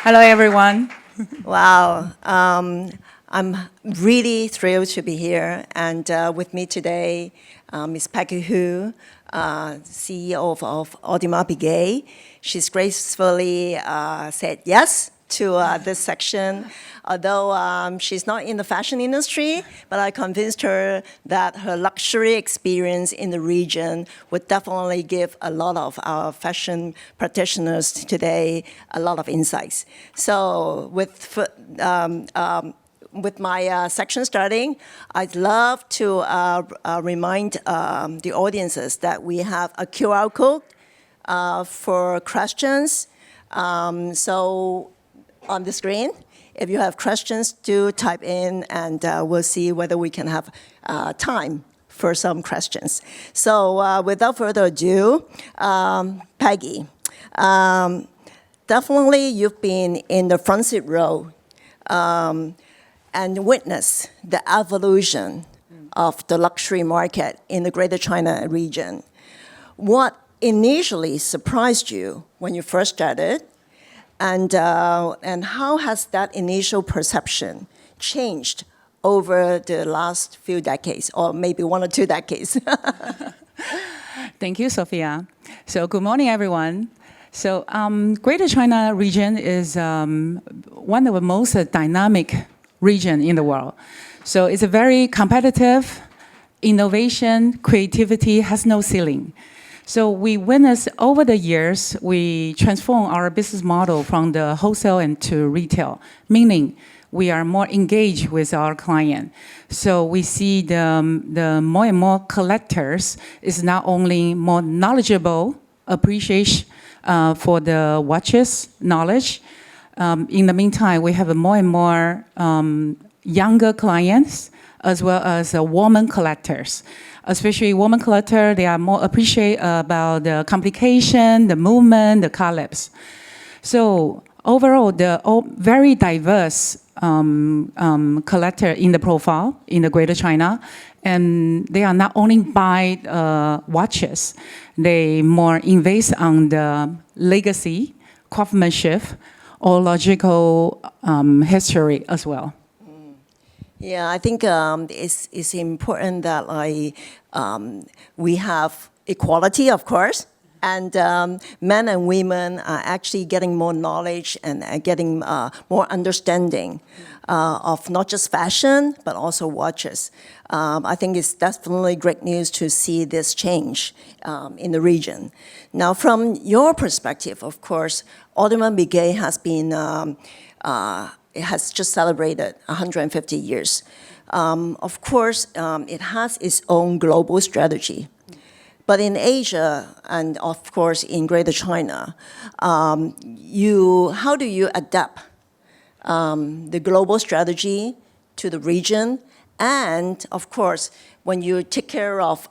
Hello, everyone. Wow. I'm really thrilled to be here. And with me today, Ms. Peggy Hu, CEO of Audemars Piguet. She's gracefully said yes to this section, although she's not in the fashion industry, but I convinced her that her luxury experience in the region would definitely give a lot of our fashion practitioners today a lot of insights. So with my section starting, I'd love to remind the audiences that we have a QR code for questions. So on the screen, if you have questions, do type in, and we'll see whether we can have time for some questions. So without further ado, Peggy, definitely you've been in the front seat row and witness the evolution of the luxury market in the Greater China region. What initially surprised you when you first started, and how has that initial perception changed over the last few decades, or maybe 1 or 2 decades? Thank you, Sophia. So good morning, everyone. So Greater China region is one of the most dynamic region in the world. So it's a very competitive, innovation, creativity has no ceiling. So we witnessed over the years, we transform our business model from the wholesale and to retail, meaning we are more engaged with our client. So we see the more and more collectors is not only more knowledgeable, appreciation for the watches knowledge. In the meantime, we have more and more younger clients as well as woman collectors. Especially woman collector, they are more appreciate about the complication, the movement, the colors. So overall, the very diverse collector in the profile in the Greater China, and they are not only buy watches, they more invest on the legacy, craftsmanship, or logical history as well. Yeah, I think it's important that we have equality, of course, and men and women are actually getting more knowledge and getting more understanding of not just fashion, but also watches. I think it's definitely great news to see this change in the region. Now, from your perspective, of course, Audemars Piguet has been it has just celebrated 150 years. Of course, it has its own global strategy. But in Asia, and of course in Greater China, how do you adapt the global strategy to the region? And of course, when you take care of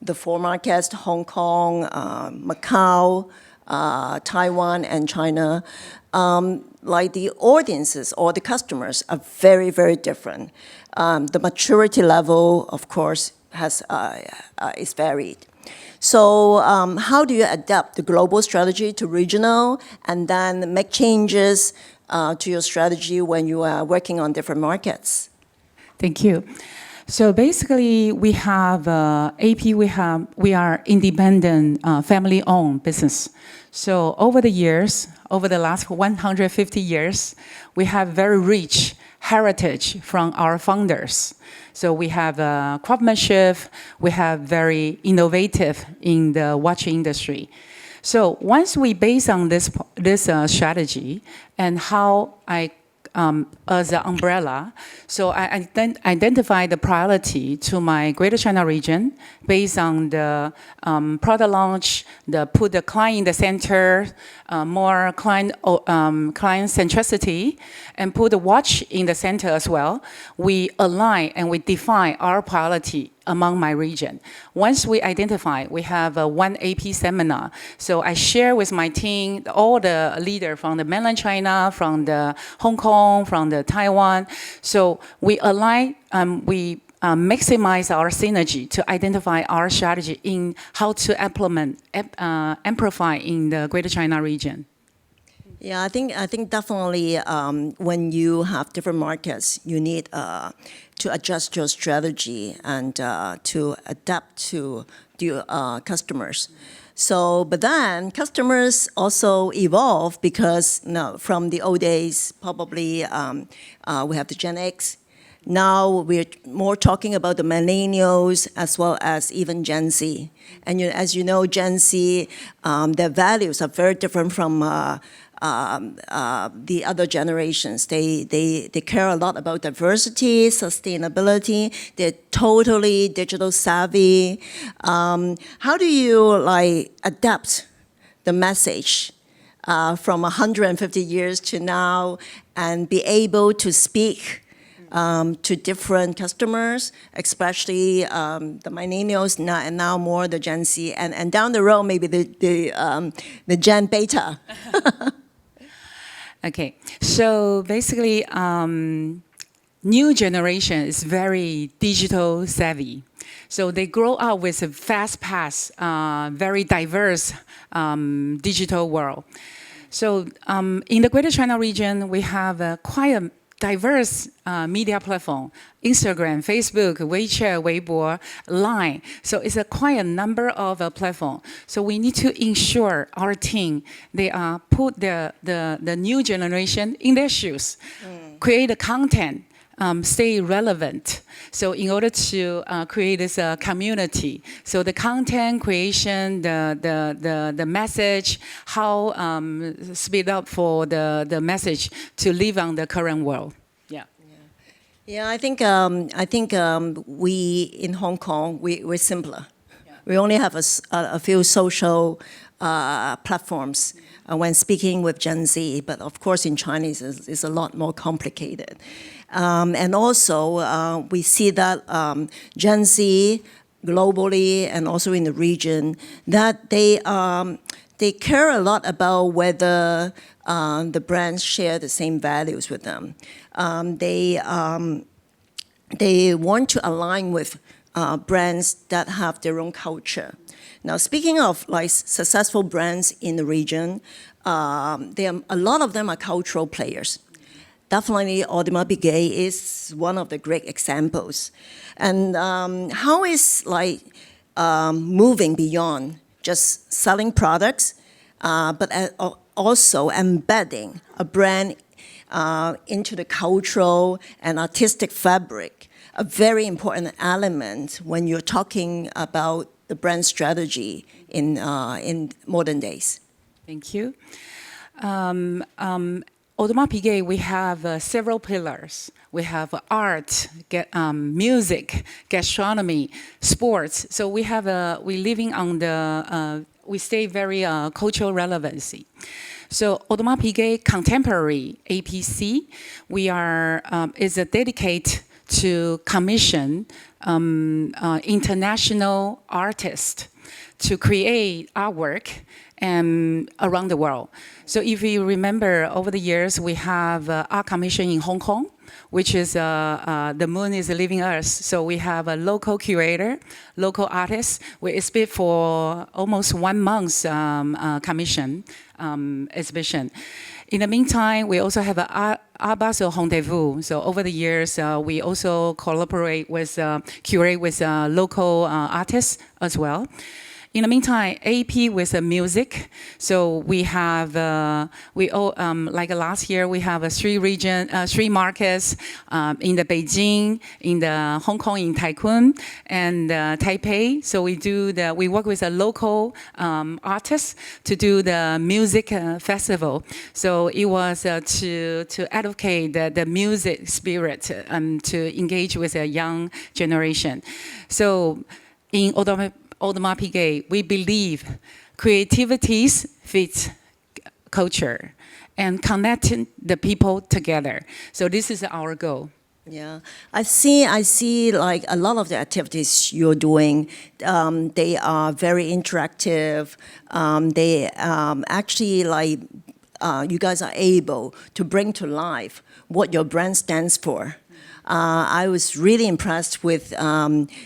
the 4 markets, Hong Kong, Macau, Taiwan, and China, like the audiences or the customers are very, very different. The maturity level, of course, is varied. So how do you adapt the global strategy to regional and then make changes to your strategy when you are working on different markets? Thank you. So basically, we have AP. We are independent, family-owned business. So over the years, over the last 150 years, we have very rich heritage from our founders. So we have craftsmanship. We have very innovative in the watch industry. So once we base on this strategy and how as an umbrella, so I identify the priority to my Greater China region based on the product launch, put the client in the center, more client centricity, and put the watch in the center as well. We align and we define our priority among my region. Once we identify, we have one AP seminar. So I share with my team, all the leaders from the mainland China, from the Hong Kong, from the Taiwan. So we align, we maximize our synergy to identify our strategy in how to implement, amplify in the Greater China region. Yeah, I think definitely when you have different markets, you need to adjust your strategy and to adapt to the customers. So, but then customers also evolve because from the old days, probably we have the Gen X. Now we're more talking about the millennials as well as even Gen Z. And as you know, Gen Z, their values are very different from the other generations. They care a lot about diversity, sustainability. They're totally digital savvy. How do you adapt the message from 150 years to now and be able to speak to different customers, especially the millennials and now more the Gen Z, and down the road maybe the Gen Beta. Okay, so basically, new generation is very digital savvy. So they grow up with a fast-paced, very diverse digital world. So in the Greater China region, we have quite a diverse media platform: Instagram, Facebook, WeChat, Weibo, Line. So it's quite a number of platforms. So we need to ensure our team, they put the new generation in their shoes, create the content, stay relevant. So in order to create this community, so the content creation, the message, how speed up for the message to live on the current world. Yeah. Yeah, I think we in Hong Kong we're simpler. Yeah. We only have a few social platforms when speaking with Gen Z, but of course in Chinese is a lot more complicated. And also we see that Gen Z globally and also in the region that they care a lot about whether the brands share the same values with them. They want to align with brands that have their own culture. Now, speaking of successful brands in the region, a lot of them are cultural players. Definitely, Audemars Piguet is one of the great examples. And how is moving beyond just selling products, but also embedding a brand into the cultural and artistic fabric, a very important element when you're talking about the brand strategy in modern days. Thank you. Audemars Piguet, we have several pillars. We have art, music, gastronomy, sports. So we living on we stay very cultural relevancy. So Audemars Piguet Contemporary APC, we are is dedicated to commission international artists to create artwork around the world. So if you remember, over the years, we have art commission in Hong Kong, which is The Moon is a Living Earth. So we have a local curator, local artist. We exhibit for almost 1 month commission exhibition. In the meantime, we also have an Art Basel rendezvous. So over the years, we also curate with local artists as well. In the meantime, AP with the music. So we have like last year we have 3 markets in the Beijing, in the Hong Kong, in Taikun, and Taipei. So we work with a local artists to do the music festival. So it was to advocate the music spirit to engage with a young generation. So in Audemars Piguet, we believe creativity fits culture and connecting the people together. So this is our goal. Yeah, I see like a lot of the activities you're doing, they are very interactive. They actually you guys are able to bring to life what your brand stands for. I was really impressed with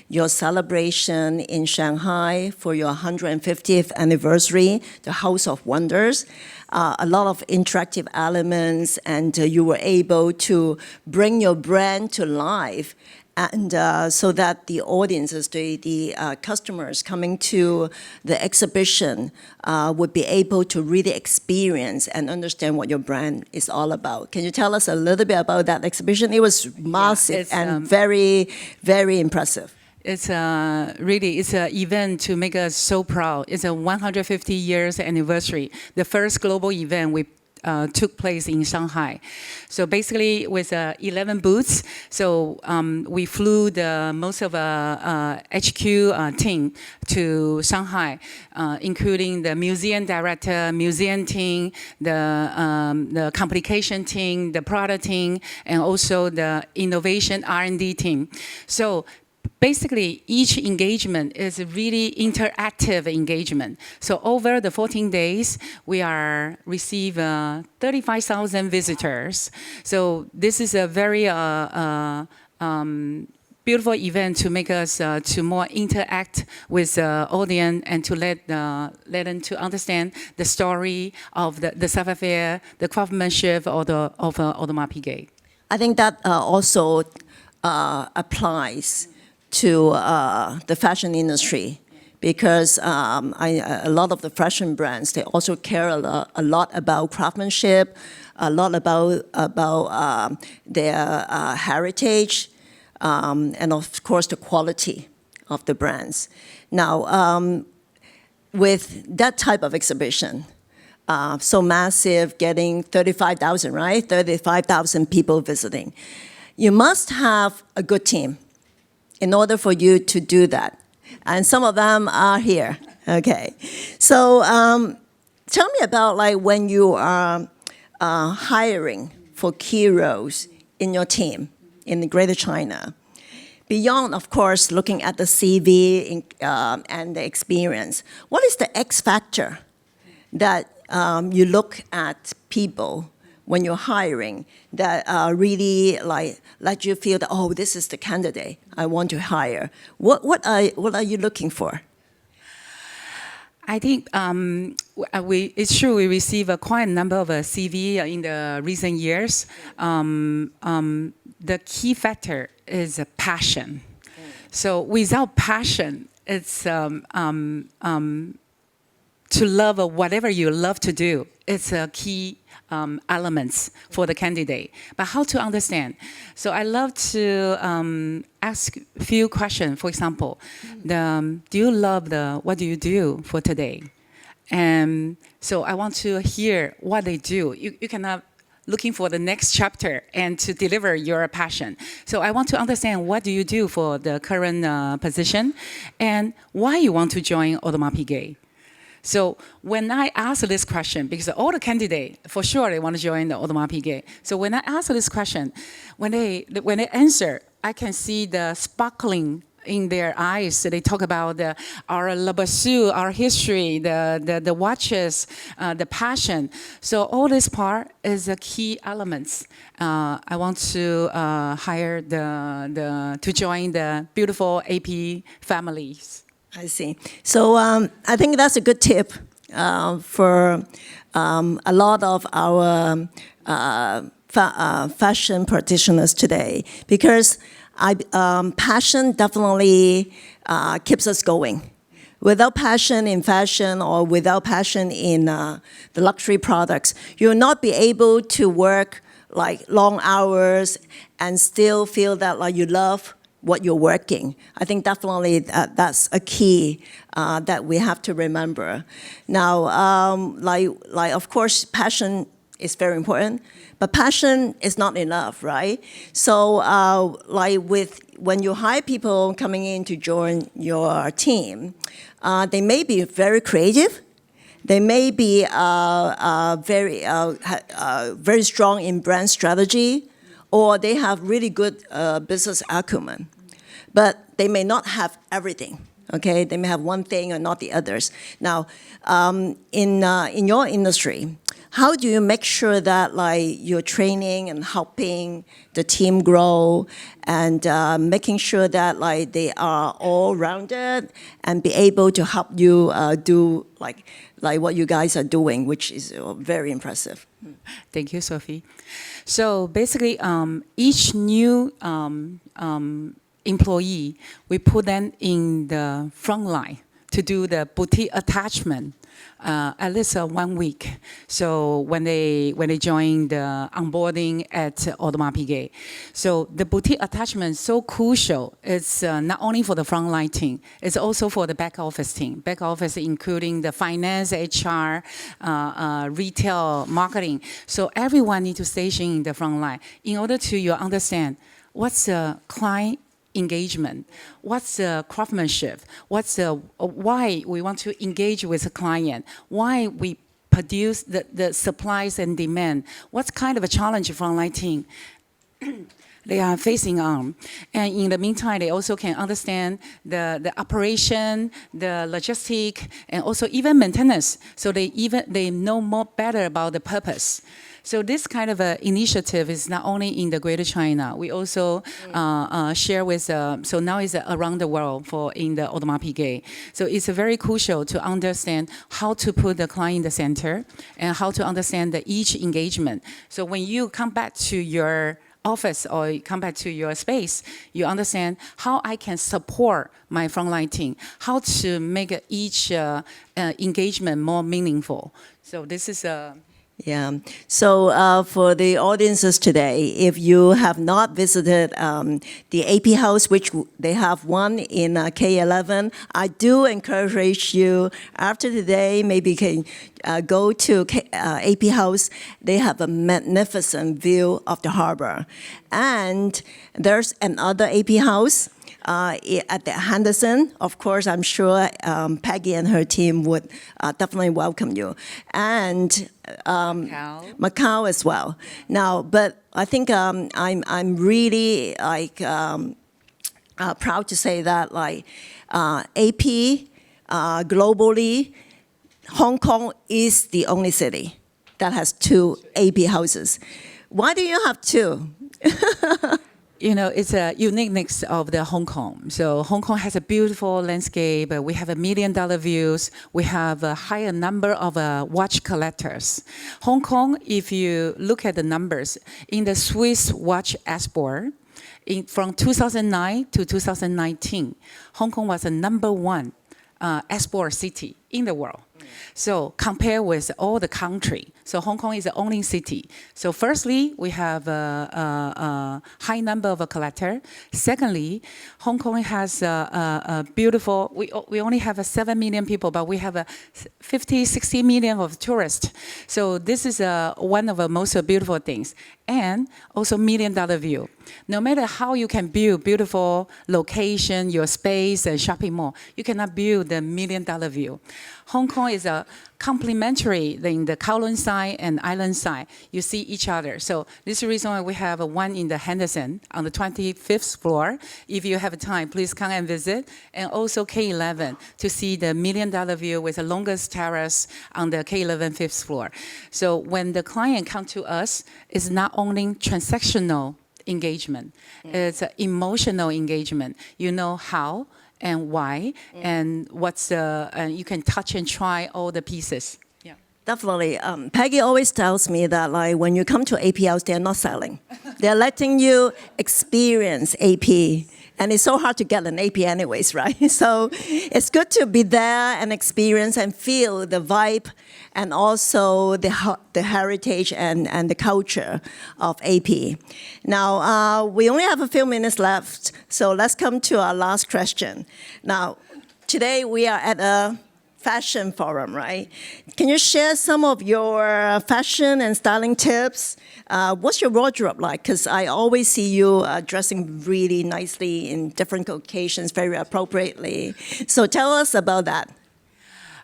your celebration in Shanghai for your 150th anniversary, the House of Wonders. A lot of interactive elements, and you were able to bring your brand to life, and so that the audiences, the customers coming to the exhibition would be able to really experience and understand what your brand is all about. Can you tell us a little bit about that exhibition? It was massive and very, very impressive. It's really, it's an event to make us so proud. It's a 150 years anniversary. The first global event we took place in Shanghai. So basically with 11 booths, so we flew most of HQ team to Shanghai, including the museum director, museum team, the communication team, the product team, and also the innovation R&D team. So basically, each engagement is a really interactive engagement. So over the 14 days, we receive 35,000 visitors. So this is a very beautiful event to make us to more interact with the audience and to let them to understand the story of the savoir-faire, the craftsmanship of Audemars Piguet. I think that also applies to the fashion industry, because a lot of the fashion brands, they also care a lot about craftsmanship, a lot about their heritage, and of course the quality of the brands. Now, with that type of exhibition, so massive, getting 35,000, right? 35,000 people visiting. You must have a good team in order for you to do that. And some of them are here, okay. So tell me about like when you are hiring for key roles in your team in Greater China. Beyond, of course, looking at the CV and the experience, what is the X factor that you look at people when you're hiring that really let you feel that, oh, this is the candidate I want to hire? What are you looking for? I think it's true we receive quite a number of CV in the recent years. The key factor is passion. So without passion, it's to love whatever you love to do. It's a key elements for the candidate, but how to understand? So I love to ask a few questions. For example, do you love what do you do for today? And so I want to hear what they do. You cannot looking for the next chapter and to deliver your passion. So I want to understand what do you do for the current position and why you want to join Audemars Piguet. So when I ask this question, because all the candidates, for sure, they want to join the Audemars Piguet. So when I ask this question, when they answer, I can see the sparkling in their eyes. They talk about our Le Bossu, our history, the watches, the passion. So all this part is the key elements. I want to hire to join the beautiful AP families. I see. So I think that's a good tip for a lot of our fashion practitioners today, because passion definitely keeps us going. Without passion in fashion or without passion in the luxury products, you'll not be able to work like long hours and still feel that like you love what you're working. I think definitely that's a key that we have to remember. Now, like of course, passion is very important, but passion is not enough, right? So, when you hire people coming in to join your team, they may be very creative. They may be very strong in brand strategy, or they have really good business acumen, but they may not have everything. Okay, they may have one thing or not the others. Now, in your industry, how do you make sure that like you're training and helping the team grow and making sure that like they are all rounded and be able to help you do like what you guys are doing, which is very impressive. Thank you, Sophie. So basically, each new employee, we put them in the front line to do the boutique attachment at least 1 week. So when they join the onboarding at Audemars Piguet. So the boutique attachment is so crucial. It's not only for the frontline team, it's also for the back office team. Back office including the finance, HR, retail, marketing. So everyone needs to station in the front line in order to you understand what's the client engagement, what's the craftsmanship, what's the why we want to engage with the client, why we produce the supplies and demand, what's kind of a challenge frontline team they are facing on. And in the meantime, they also can understand the operation, the logistic, and also even maintenance. So they know more better about the purpose. So this kind of initiative is not only in the Greater China. We also share with, so now it's around the world in the Audemars Piguet. So it's very crucial to understand how to put the client in the center and how to understand each engagement. So when you come back to your office or come back to your space, you understand how I can support my frontline team, how to make each engagement more meaningful. So this is a... Yeah. So for the audiences today, if you have not visited the AP House, which they have one in K11, I do encourage you after today, maybe you can go to AP House. They have a magnificent view of the harbor. And there's another AP House at the Henderson. Of course, I'm sure Peggy and her team would definitely welcome you. And Macau as well. Now, but I think I'm really like proud to say that like AP globally, Hong Kong is the only city that has 2 AP houses. Why do you have 2? You know, it's a uniqueness of the Hong Kong. So Hong Kong has a beautiful landscape. We have $1 million views. We have a higher number of watch collectors. Hong Kong, if you look at the numbers, in the Swiss watch export, from 2009 to 2019, Hong Kong was the #1 export city in the world. So compare with all the country. So Hong Kong is the only city. So firstly, we have a high number of collectors. Secondly, Hong Kong has a beautiful, we only have 7 million people, but we have 50, 60 million of tourists. So this is one of the most beautiful things. And also $1 million view. No matter how you can build beautiful location, your space and shopping mall, you cannot build the $1 million view. Hong Kong is a complementary in the Kowloon side and island side. You see each other. So this is the reason why we have one in the Henderson on the 25th floor. If you have time, please come and visit. And also K11 to see the $1 million view with the longest terrace on the K11 5th floor. So when the client comes to us, it's not only transactional engagement, it's emotional engagement. You know how and why, and what's you can touch and try all the pieces. Yeah, definitely. Peggy always tells me that like when you come to AP House, they're not selling; they're letting you experience AP. And it's so hard to get an AP anyways, right? So it's good to be there and experience and feel the vibe and also the heritage and the culture of AP. Now, we only have a few minutes left, so let's come to our last question. Now, today we are at a fashion forum, right? Can you share some of your fashion and styling tips? What's your wardrobe like? Because I always see you dressing really nicely in different occasions, very appropriately. So tell us about that.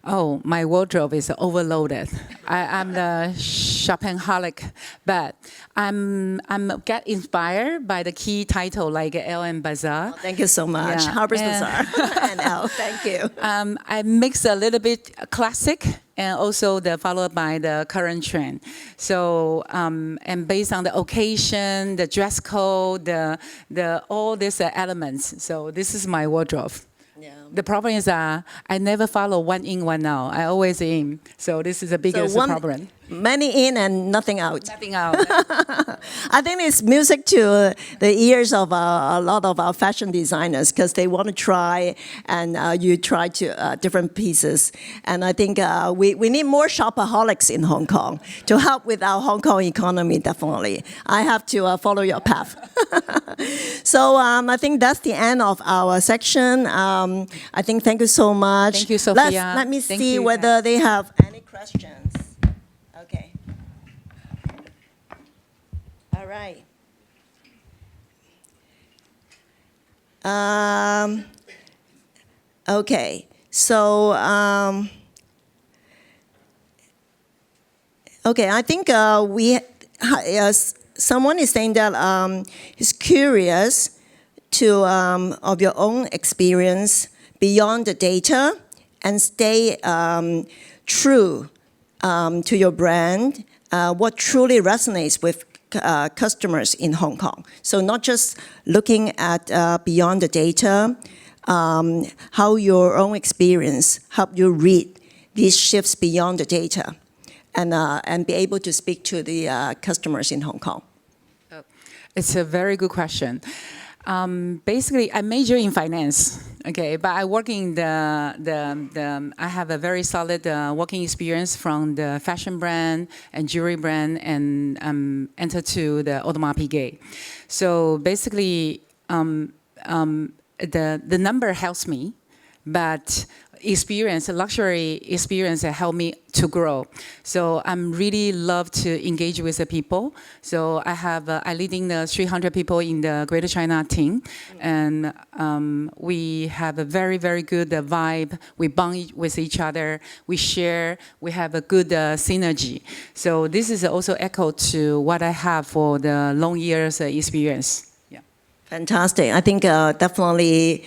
Oh, my wardrobe is overloaded. I'm the shoppingaholic, but I'm get inspired by the key title like L and Bazaar. Oh, thank you so much. Yeah. Harper's Bazaar and L. Thank you. I mix a little bit classic and also followed by the current trend. So, and based on the occasion, the dress code, all these elements. So this is my wardrobe. Yeah. The problem is I never follow one in, one out. I always in. So this is the biggest problem. Many in and nothing out. Nothing out. I think it's music to the ears of a lot of our fashion designers because they want to try, and you try to different pieces. And I think we need more shopaholics in Hong Kong to help with our Hong Kong economy, definitely. I have to follow your path. So I think that's the end of our section. I think thank you so much. Thank you, Sophia. Let me Thank see you, whether they have any questions. Okay. All right. Okay. So, okay, I think someone is saying that he's curious to of your own experience beyond the data and stay true to your brand, what truly resonates with customers in Hong Kong. So not just looking at beyond the data, how your own experience help you read these shifts beyond the data and be able to speak to the customers in Hong Kong. It's a very good question. Basically, I major in finance, okay, but I work in I have a very solid working experience from the fashion brand and jewelry brand and entered to the Audemars Piguet. So basically, the number helps me, but luxury experience helped me to grow. So I'm really love to engage with the people. So I leading the 300 people in the Greater China team, and we have a very, very good vibe. We bond with each other. We share. We have a good synergy. So this is also echo to what I have for the long years experience. Yeah. Fantastic. I think definitely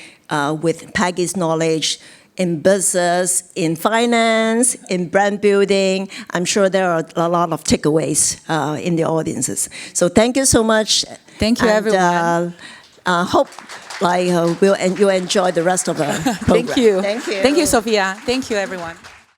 with Peggy's knowledge in business, in finance, in brand building, I'm sure there are a lot of takeaways in the audiences. So thank you so much. Thank you, everyone. Hope you'll enjoy the rest of the program. Thank you. Thank you. Thank you, Sophia. Thank you, everyone.